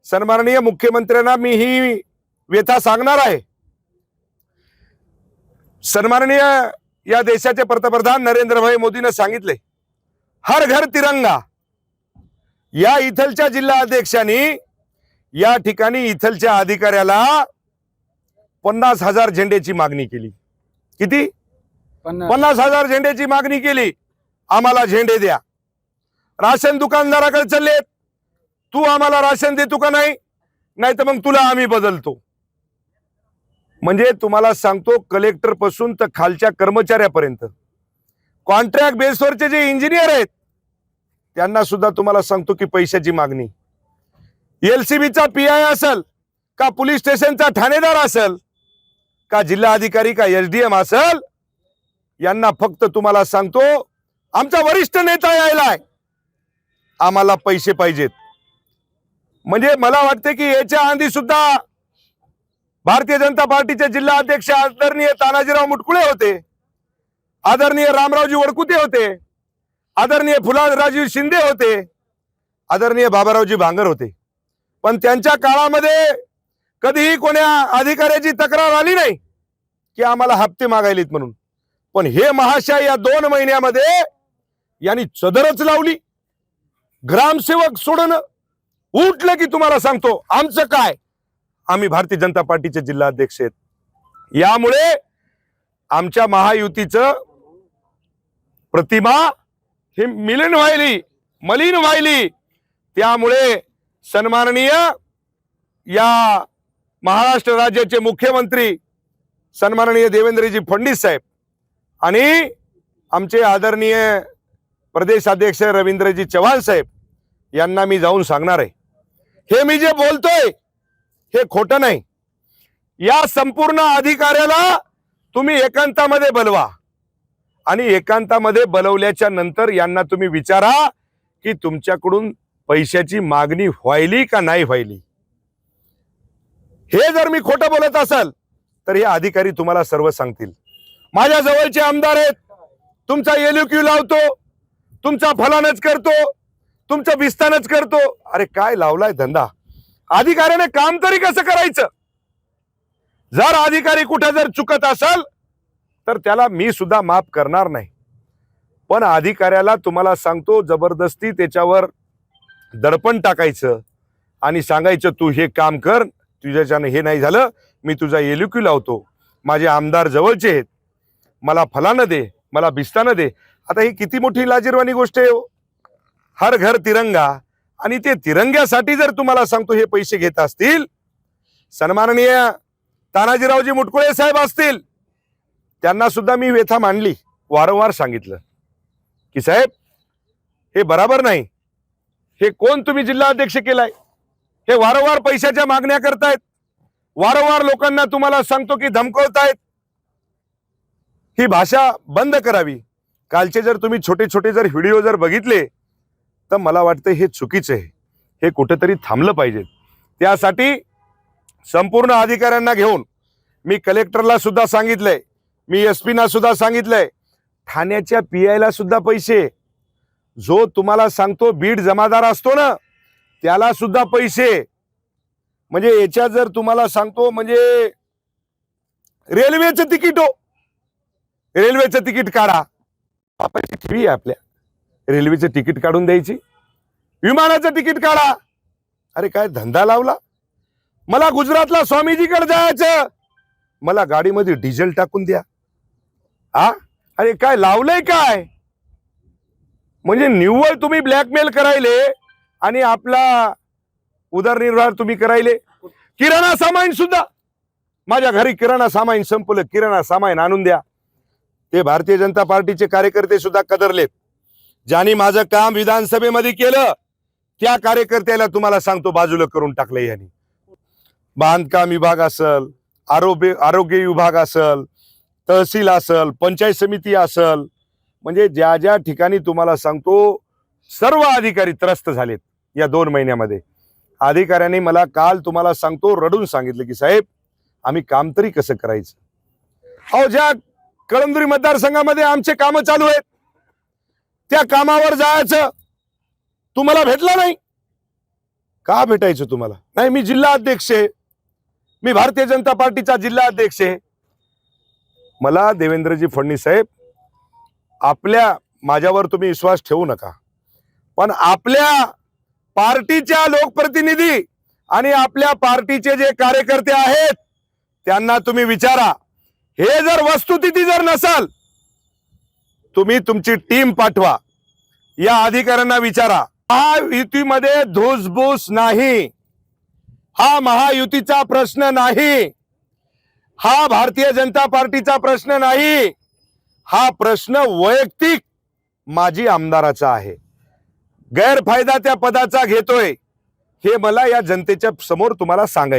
सन्माननीय मुख्यमंत्र्यांना मी ही व्यथा सांगणार आहे। सन्माननीय या देशाचे पंतप्रधान नरेंद्रभाई मोदींनी सांगितले हर घर तिरंगा। या इथलच्या जिल्हा अध्यक्षांनी या ठिकाणी इथलच्या अधिकाऱ्याला 50,000 झेंड्याची मागणी केली। किती? 50,000 झेंड्याची मागणी केली। आम्हाला झेंडे द्या। राशन दुकानदाराकडे चालले, तू आम्हाला राशन देतो का नाही, नाहीतर मग तुला आम्ही बदलतो। म्हणजे तुम्हाला सांगतो कलेक्टर पासून तर खालच्या कर्मचाऱ्यापर्यंत कॉन्ट्रॅक्ट बेसवरचे जे इंजिनियर आहेत त्यांना सुद्धा तुम्हाला सांगतो की पैशाची मागणी। एलसीबीचा पीआय असेल का पोलीस स्टेशनचा ठाणेदार असेल का जिल्हा अधिकारी का एसडीएम असेल, यांना फक्त तुम्हाला सांगतो आमचा वरिष्ठ नेता यायलाय, आम्हाला पैसे पाहिजेत। म्हणजे मला वाटते की याच्या आधी सुद्धा भारतीय जनता पार्टीचे जिल्हा अध्यक्ष आदरणीय तानाजीराव मुटकुळे होते, आदरणीय रामरावजी वडकुते होते, आदरणीय फुलाराजी शिंदे होते, आदरणीय बाबारावजी भांगर होते। पण त्यांच्या काळामध्ये कधीही कोण्या अधिकाऱ्याची तक्रार आली नाही की आम्हाला हप्ते मागायलेत म्हणून। पण हे महाशय या 2 महिन्यामध्ये यांनी चदरच लावली। ग्रामसेवक सोडणं उठलं की तुम्हाला सांगतो आमचं काय, आम्ही भारतीय जनता पार्टीचे जिल्हा अध्यक्ष आहेत। यामुळे आमच्या महायुतीचं प्रतिमा हे मलिन व्हायली। त्यामुळे सन्माननीय या महाराष्ट्र राज्याचे मुख्यमंत्री सन्माननीय देवेंद्रजी फडणवीस साहेब आणि आमचे आदरणीय प्रदेश अध्यक्ष रवींद्रजी चव्हाण साहेब यांना मी जाऊन सांगणार आहे, हे मी जे बोलतोय हे खोटं नाही। या संपूर्ण अधिकाऱ्याला तुम्ही एकांतामध्ये बोलवा आणि एकांतामध्ये बोलवल्याच्या नंतर यांना तुम्ही विचारा की तुमच्याकडून पैशाची मागणी व्हायली का नाही व्हायली। हे जर मी खोटं बोलत असेल तर हे अधिकारी तुम्हाला सर्व सांगतील। माझ्या जवळचे आमदार आहेत, तुमचा एलक्यू लावतो, तुमचा फलानच करतो, तुमचं बिस्तानच करतो। अरे काय लावलाय धंदा, अधिकाऱ्याने काम तरी कसं करायचं। जर अधिकारी कुठे जर चुकत असेल तर त्याला मी सुद्धा माफ करणार नाही, पण अधिकाऱ्याला तुम्हाला सांगतो जबरदस्ती त्याच्यावर दडपण टाकायचं आणि सांगायचं तू हे काम कर, तुझ्याच्याने हे नाही झालं मी तुझा एलक्यू लावतो, माझे आमदार जवळचे आहेत, मला फलानं दे, मला बिस्तानं दे। आता ही किती मोठी लाजिरवाणी गोष्ट आहे हो। हर घर तिरंगा, आणि ते तिरंग्यासाठी जर तुम्हाला सांगतो हे पैसे घेत असतील, सन्माननीय तानाजीरावजी मुटकुळे साहेब असतील त्यांना सुद्धा मी व्यथा मांडली, वारंवार सांगितलं की साहेब हे बरोबर नाही, हे कोण तुम्ही जिल्हा अध्यक्ष केलाय, हे वारंवार पैशाच्या मागण्या करतायत, वारंवार लोकांना तुम्हाला सांगतो की धमकवतायत, ही भाषा बंद करावी। कालचे जर तुम्ही छोटे छोटे जर व्हिडिओ जर बघितले तर मला वाटतं हे चुकीचं आहे, हे कुठेतरी थांबलं पाहिजे। त्यासाठी संपूर्ण अधिकाऱ्यांना घेऊन मी कलेक्टरला सुद्धा सांगितलंय, मी एसपीना सुद्धा सांगितलंय, ठाण्याच्या पीआयला सुद्धा पैसे, जो तुम्हाला सांगतो बीड जमादार असतो ना त्याला सुद्धा पैसे। म्हणजे याच्या जर तुम्हाला सांगतो म्हणजे रेल्वेचं तिकीट हो, रेल्वेचं तिकीट काढा, बापाची ठेवी आहे आपल्या, रेल्वेचं तिकीट काढून द्यायची, विमानाचं तिकीट काढा। अरे काय धंदा लावला। मला गुजरातला स्वामीजीकडे जायचं, मला गाडीमध्ये डिझेल टाकून द्या। अरे काय लावलंय काय, म्हणजे निव्वळ तुम्ही ब्लॅकमेल करायले आणि आपला उदरनिर्वाह तुम्ही करायले। किराणा सामान सुद्धा, माझ्या घरी किराणा सामान संपलं, किराणा सामान आणून द्या। ते भारतीय जनता पार्टीचे कार्यकर्ते सुद्धा कदरलेत, ज्यांनी माझं काम विधानसभेमध्ये केलं त्या कार्यकर्त्याला तुम्हाला सांगतो बाजूला करून टाकलं यांनी। बांधकाम विभाग असेल, आरोग्य विभाग असेल, तहसील असेल, पंचायत समिती असेल, म्हणजे ज्या ज्या ठिकाणी तुम्हाला सांगतो सर्व अधिकारी त्रस्त झालेत या 2 महिन्यामध्ये। अधिकाऱ्यांनी मला काल तुम्हाला सांगतो रडून सांगितलं की साहेब आम्ही काम तरी कसं करायचं। अहो ज्या कळमनुरी मतदारसंघामध्ये आमचे कामं चालू आहेत त्या कामावर जायचं, तुम्हाला भेटला नाही, का भेटायचं तुम्हाला? नाही, मी जिल्हा अध्यक्ष आहे, मी भारतीय जनता पार्टीचा जिल्हा अध्यक्ष आहे. मला देवेंद्रजी फडणवीस साहेब, माझ्यावर तुम्ही विश्वास ठेवू नका, पण आपल्या पार्टीच्या लोकप्रतिनिधी आणि आपल्या पार्टीचे जे कार्यकर्ते आहेत त्यांना तुम्ही विचारा. हे जर वस्तुस्थिती जर नसाल, तुम्ही तुमची टीम पाठवा, या अधिकाऱ्यांना विचारा. महायुतीमध्ये धुसफूस नाही, हा महायुतीचा प्रश्न नाही, हा भारतीय जनता पार्टीचा प्रश्न नाही, हा प्रश्न वैयक्तिक माजी आमदाराचा आहे. गैरफायदा त्या पदाचा घेतोय हे मला या जनतेच्या समोर तुम्हाला सांगायचं.